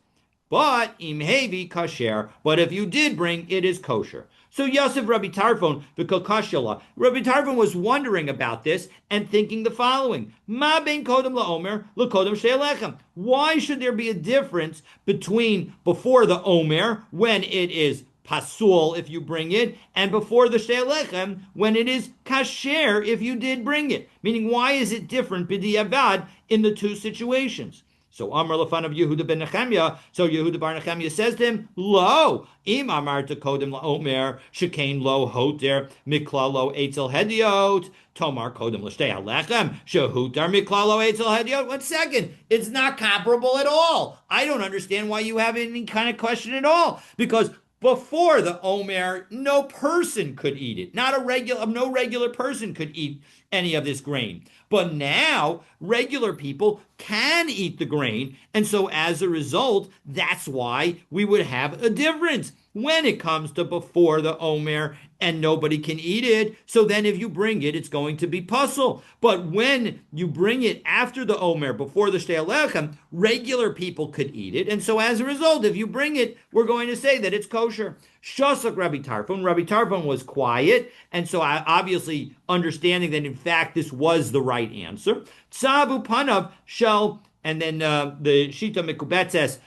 But imhevi kasher. But if you did bring, it is kosher. So Yosef Rabbi Tarfon, the Kokashela, Rabbi Tarfon was wondering about this and thinking the following: Ma ben kodem laomer lekodem shtei alechem. Why should there be a difference between before the Omer when it is pasul if you bring it, and before the Shtei Alechem when it is kasher if you did bring it? Meaning, why is it different b'diavad in the two situations? So Amar lefan of Yehuda ben Nechemya. So Yehuda bar Nechemya says to him, Lo, im amarta kodem laomer shekain lo hoter mikla lo etzel hediot. Tomar kodem l'shtei alechem shehutar mikla lo etzel hediot. 1 second, it's not comparable at all. I don't understand why you have any kind of question at all, because before the Omer, no person could eat it. No regular person could eat any of this grain. But now, regular people can eat the grain. And so as a result, that's why we would have a difference when it comes to before the Omer and nobody can eat it. So then if you bring it, it's going to be puzzle. But when you bring it after the Omer, before the Shtei Alechem, regular people could eat it. And so as a result, if you bring it, we're going to say that it's kosher. Shasak Rabbi Tarfon. Rabbi Tarfon was quiet. And so obviously understanding that in fact this was the right answer. Tzabu Panav shall, and then the Shita Mikubetzes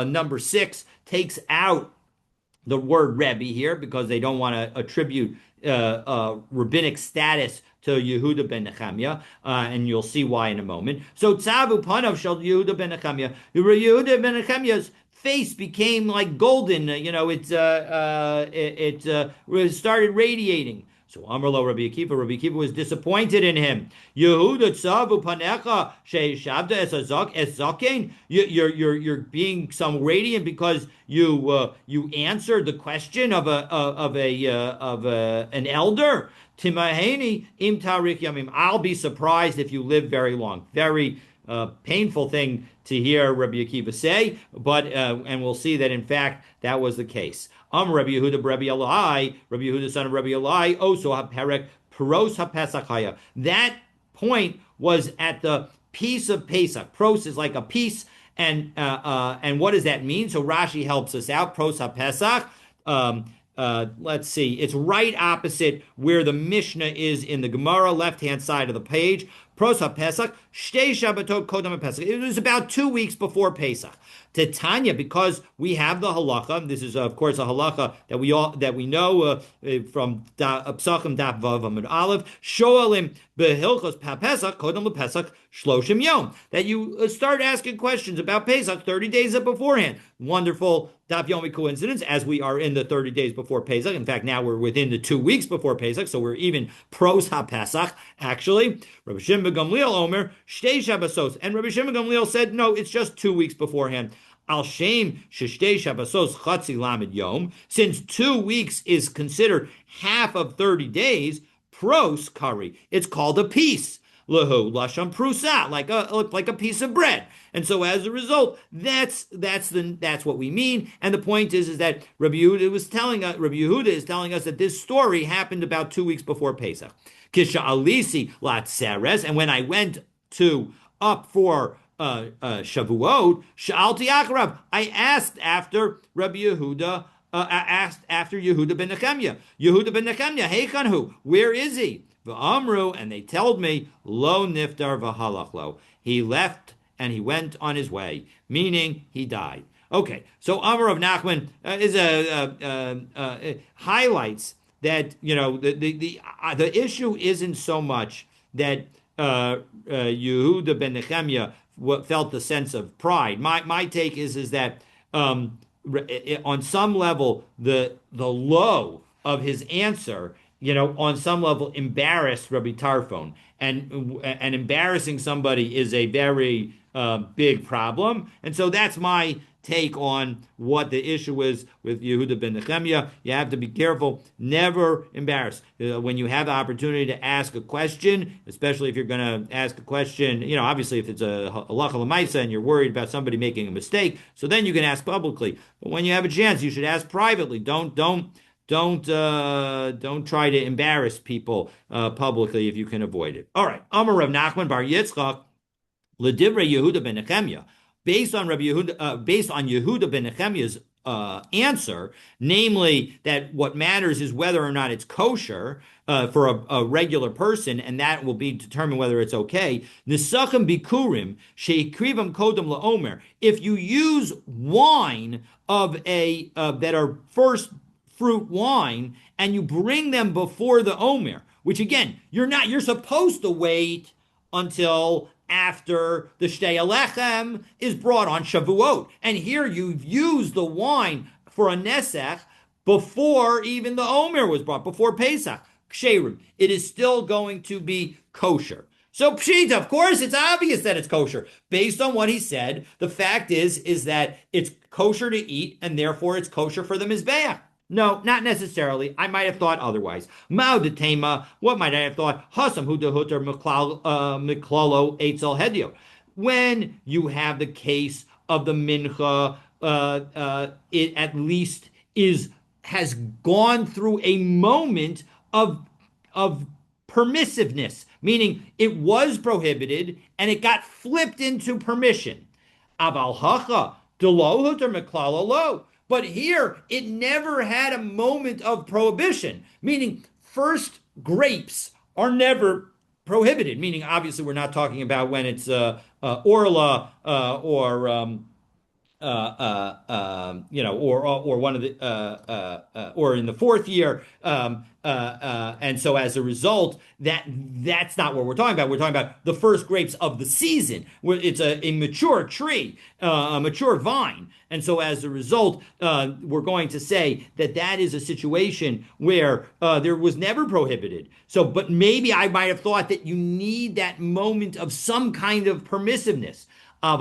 number 6 takes out the word Rebbe here because they don't want to attribute rabbinic status to Yehuda ben Nechemya, and you'll see why in a moment. So Tzavu Panav shel Yehuda ben Nechemya. Yehuda ben Nechemya's face became like golden. It started radiating. So Amarlo Rabbi Akiva was disappointed in him. Yehuda tzavu panecha sheishavda es zaken. You're being some radiant because you answered the question of an elder. Timaheni im tarik yamim. I'll be surprised if you live very long. Very painful thing to hear Rabbi Akiva say, but and we'll see that in fact that was the case. Rabbi Yehuda, Rabbi Yehuda, son of Rabbi Elai, also haperek pros hapesachaya. That point was at the piece of Pesach. Pros is like a piece, and what does that mean? So Rashi helps us out. Pros hapesach. Let's see. It's right opposite where the Mishnah is in the Gemara, left-hand side of the page. Pros HaPesach, Shtei Shabbatot Kodam Pesach. It was about 2 weeks before Pesach. Titania, because we have the halacha. This is, of course, a halacha that we know from Psachim Daf Vav Amud Aleph. Shoalim behilchos Pesach Kodam LePesach Shloshim Yom. That you start asking questions about Pesach 30 days beforehand. Wonderful Daf Yomi coincidence, as we are in the 30 days before Pesach. In fact, now we're within the 2 weeks before Pesach, so we're even pros HaPesach, actually. Rabbi Shimon ben Gamliel Omer, Shtei Shabbasos. And Rabbi Shimon ben Gamliel said, no, it's just 2 weeks beforehand. Al Shem Shtei Shabbasos Chatzi Lamed Yom. Since 2 weeks is considered half of 30 days, pros kari. It's called a piece. Lahu lashon prusa, like a piece of bread. And so as a result, that's what we mean. And the point is that Rabbi Yehuda is telling us that this story happened about 2 weeks before Pesach. Kisha alisi latzeres, and when I went up for Shavuot, sha'alti acharav, I asked after Rabbi Yehuda. Asked after Yehuda ben Nechemya. Yehuda ben Nechemya, heikanhu, where is he? V'amru, and they told me, lo niftar v'halach lo. He left and he went on his way, meaning he died. Okay, so Amar of Nachman highlights that the issue isn't so much that Yehuda ben Nechemya felt the sense of pride. My take is that on some level the low of his answer, on some level embarrassed Rabbi Tarfon, and embarrassing somebody is a very big problem. And so that's my take on what the issue is with Yehuda ben Nechemya. You have to be careful, never embarrass. When you have the opportunity to ask a question, especially if you're going to ask a question, obviously if it's a halacha l'maisa and you're worried about somebody making a mistake, so then you can ask publicly. But when you have a chance, you should ask privately. Don't try to embarrass people publicly if you can avoid it. All right. Amar Rav Nachman bar Yitzchak l'divrei Yehuda ben Nechemya. Based on Yehuda ben Nechemya's answer, namely that what matters is whether or not it's kosher for a regular person, and that will be determined whether it's okay. Nisachim bikurim sheikrivam kodem laomer. If you use wine that are first fruit wine and you bring them before the omer, which again you're supposed to wait until after the Shtei Alechem is brought on Shavuot. And here you've used the wine for a Nesach before even the Omer was brought, before Pesach. Ksherim. It is still going to be kosher. So Pshita, of course, it's obvious that it's kosher. Based on what he said, the fact is that it's kosher to eat, and therefore it's kosher for the Mizbeach. No, not necessarily. I might have thought otherwise. Ma'odetema, what might I have thought? Hasam hudahuter miklalo eitzel hedio. When you have the case of the mincha, it at least has gone through a moment of permissiveness, meaning it was prohibited and it got flipped into permission. Aval hacha delohuter miklalo lo. But here, it never had a moment of prohibition, meaning first grapes are never prohibited, meaning obviously we're not talking about when it's orla or one of the or in the fourth year, and so as a result, that's not what we're talking about. We're talking about the first grapes of the season, where it's a mature tree, a mature vine, and so as a result, we're going to say that is a situation where there was never prohibited. So, but maybe I might have thought that you need that moment of some kind of permissiveness. I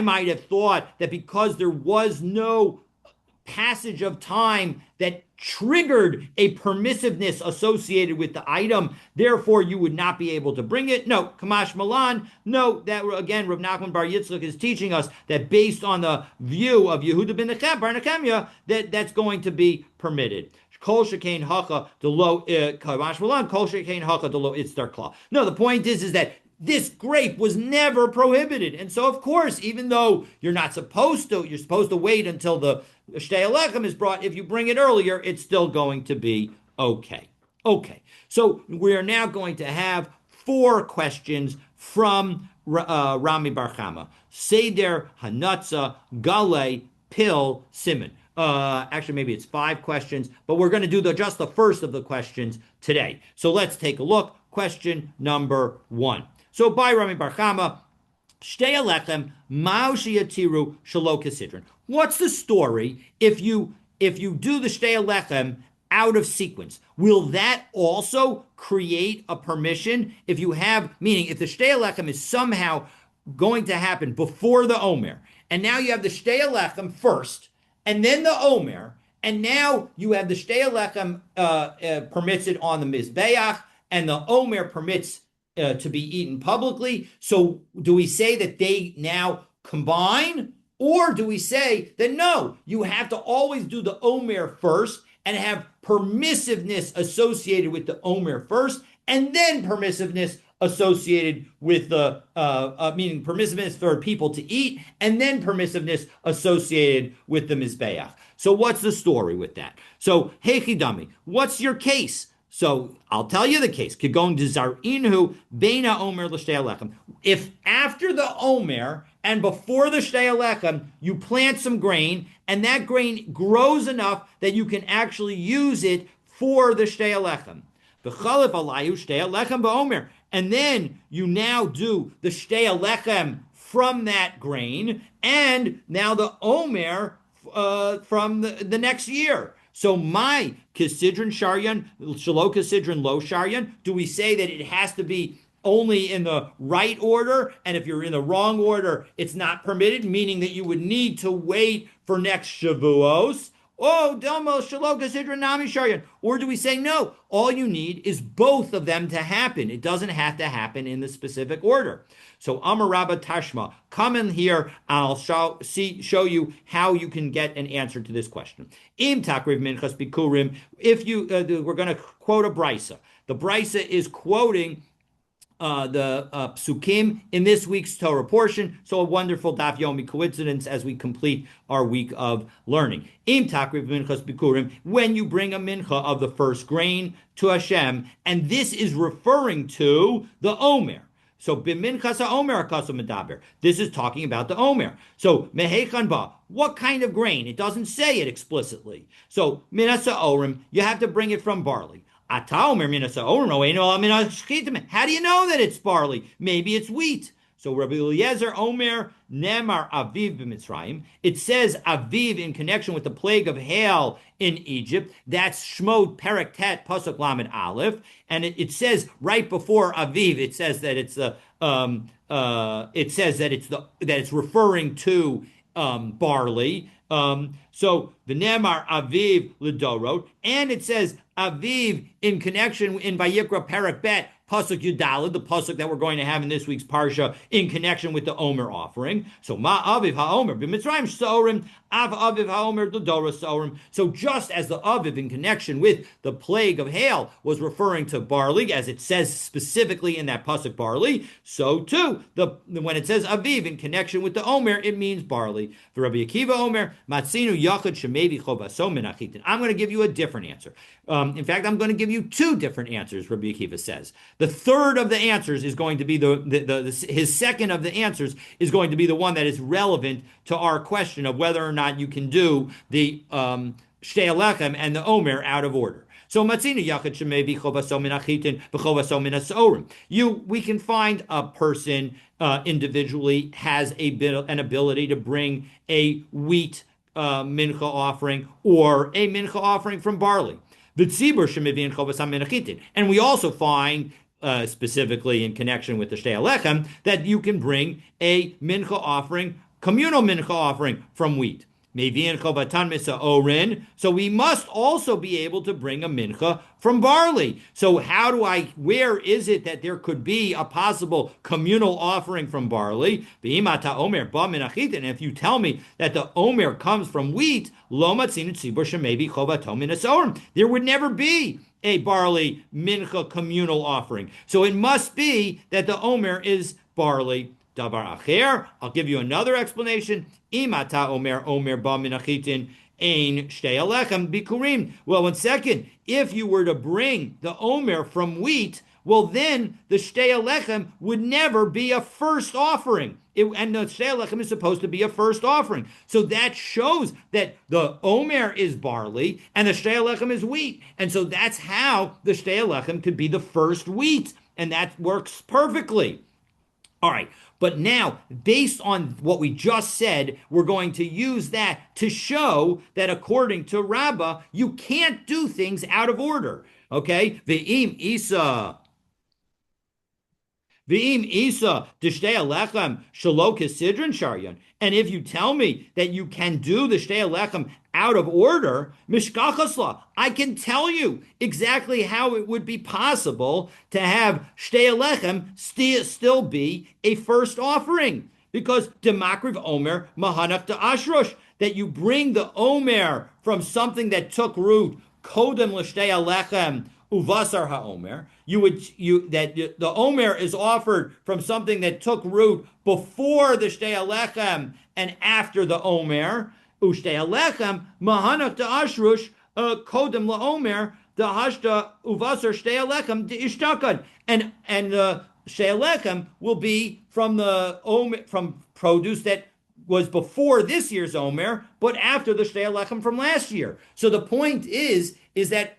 might have thought that because there was no passage of time that triggered a permissiveness associated with the item, therefore you would not be able to bring it. No, Kamash Malan, no, that again, Rav Nachman bar Yitzchak is teaching us that based on the view of Yehuda ben Nechemya, that's going to be permitted. Kol shekain hacha delo Kamash Malan, kol shekain hacha delo itzar kla. No, the point is that this grape was never prohibited. And so, of course, even though you're supposed to wait until the Shtei Alechem is brought. If you bring it earlier, it's still going to be okay. Okay. So we are now going to have 4 questions from Rami Bar Chama. Seder, Hanatza, Gale, Pil, Simon. Actually, maybe it's 5 questions, but we're going to do just the first of the questions today. So let's take a look. Question number 1. So by Rami Bar Chama, Shtei alechem mao sheyatiru shelo kasidron. What's the story if you do the Shtei alechem out of sequence? Will that also create a permission if you have, meaning if the Shtei alechem is somehow going to happen before the Omer, and now you have the Shtei alechem first, and then the Omer, and now you have the Shtei alechem permits it on the Mizbeach, and the Omer permits to be eaten publicly. So do we say that they now combine? Or do we say that no, you have to always do the Omer first and have permissiveness associated with the Omer first, and then permissiveness associated with the, meaning permissiveness for people to eat, and then permissiveness associated with the Mizbeach. So what's the story with that? So, hey Chidami, what's your case? So I'll tell you the case. Kigon dezar'inhu beina omer l'shtei alechem. If after the omer and before the shtei alechem you plant some grain, and that grain grows enough that you can actually use it for the shtei alechem. V'chalif alayu shtei alechem ba'omer. And then you now do the shtei alechem from that grain, and now the omer from the next year. So my Kisidron Sharyan, Shalo Kisidron Lo Sharyan, do we say that it has to be only in the right order, and if you're in the wrong order, it's not permitted, meaning that you would need to wait for next Shavuos? Oh, Domo Shalo Kisidron Nami Sharyan. Or do we say no, all you need is both of them to happen. It doesn't have to happen in the specific order. So Amar Rabba Tashma, come in here, and I'll show you how you can get an answer to this question. Im takriv minchas bikurim. If you, we're going to quote a brisa. The brisa is quoting the psukim in this week's Torah portion. So a wonderful daf yomi coincidence as we complete our week of learning. Im takriv minchas bikurim. When you bring a mincha of the first grain to Hashem, and this is referring to the Omer. So b'minchas ha'omer akasu medaber. This is talking about the Omer. So mehechan ba. What kind of grain? It doesn't say it explicitly. So minas ha'orim, you have to bring it from barley. Ata omer minas ha'orim oeinu minas shchitim. How do you know that it's barley? Maybe it's wheat. So Rabbi Eliezer Omer Nemar Aviv b'Mitzrayim. It says Aviv in connection with the plague of hail in Egypt. That's Shmot Perek Tet Pasuk Lamed Aleph, and it says right before Aviv. It says that it's it's referring to barley. So the Nemar Aviv Lidorot, and it says Aviv in connection in Vayikra Perek Bet. Pasuk Yudalad, the pasuk that we're going to have in this week's parsha, in connection with the Omer offering. So Ma Aviv HaOmer b'Mitzrayim Sorim, Av Aviv HaOmer L'Dora Sorim. So just as the Aviv in connection with the plague of hail was referring to barley, as it says specifically in that pasuk barley, so too when it says Aviv in connection with the Omer, it means barley. For Rabbi Akiva Omer Matzinu Yachad Shemevi Chovaso Menachitin. I'm going to give you a different answer. In fact, I'm going to give you 2 different answers. Rabbi Akiva says. The third of the answers is going to be his second of the answers is going to be the one that is relevant to our question of whether or not you can do the Shtei Alechem and the Omer out of order. So Matzina Yachid Shemevi Chovaso Menachitin V'Chovaso Menasorim. We can find a person individually has an ability to bring a wheat mincha offering or a mincha offering from barley. And we also find, specifically in connection with the Shtei Alechem, that you can bring a mincha offering, communal mincha offering from wheat. So we must also be able to bring a mincha from barley. So where is it that there could be a possible communal offering from barley? And if you tell me that the omer comes from wheat, there would never be a barley mincha communal offering. So it must be that the omer is barley. Davar acher, I'll give you another explanation. Imata omer ba minachitin ein shtei alechem bikurim. Well, 1 second. If you were to bring the omer from wheat, well, then the Shtei Alechem would never be a first offering. And the Shtei Alechem is supposed to be a first offering. So that shows that the Omer is barley and the Shtei Alechem is wheat. And so that's how the Shtei Alechem could be the first wheat. And that works perfectly. All right. But now, based on what we just said, we're going to use that to show that according to Rabbah, you can't do things out of order. Okay? Ve'im Isa. V'im Isa d'shtei alechem shelo kesidron sharyan. And if you tell me that you can do the shtei alechem out of order, mishkachasla, I can tell you exactly how it would be possible to have shtei alechem still be a first offering. Because demakriv omer mahanach de ashrosh, that you bring the omer from something that took root kodem l'shtei alechem uvasar haomer. That the omer is offered from something that took root before the shtei alechem and after the omer. Ushtei alechem mahanach de ashrush kodem laomer the hashta uvasar shtei alechem de ishtakad. And shtei alechem will be from the omer, from produce that was before this year's Omer, but after the Shtei Alechem from last year. So the point is that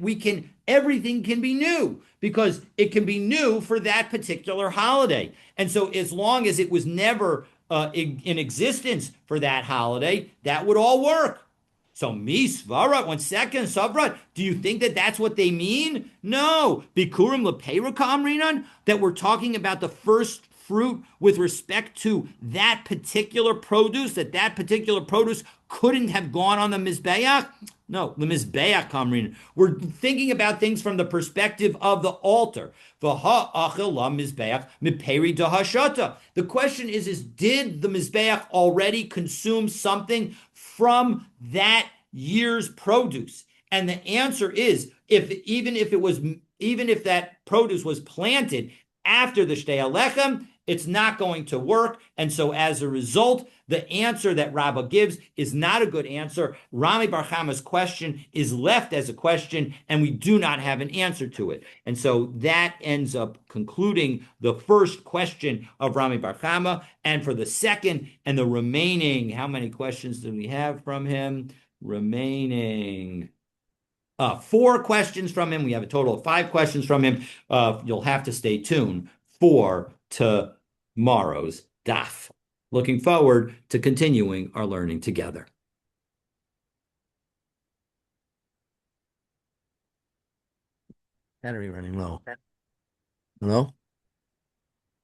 everything can be new because it can be new for that particular holiday. And so as long as it was never in existence for that holiday, that would all work. So misvara, 1 second, savra. Do you think that that's what they mean? No. Bikurim lepeira kamrinan, that we're talking about the first fruit with respect to that particular produce, that particular produce couldn't have gone on the Mizbeach? No, the Mizbeach Kamrin. We're thinking about things from the perspective of the altar. The question is did the Mizbeach already consume something from that year's produce? And the answer is, even if that produce was planted after the Shtei Alechem, it's not going to work. And so as a result, the answer that Rabbah gives is not a good answer. Rami Bar Chama's question is left as a question, and we do not have an answer to it. And so that ends up concluding the first question of Rami Bar Chama. And for the second and the remaining, how many questions do we have from him? Remaining 4 questions from him. We have a total of 5 questions from him. You'll have to stay tuned for tomorrow's daf. Looking forward to continuing our learning together. Battery running low. Hello?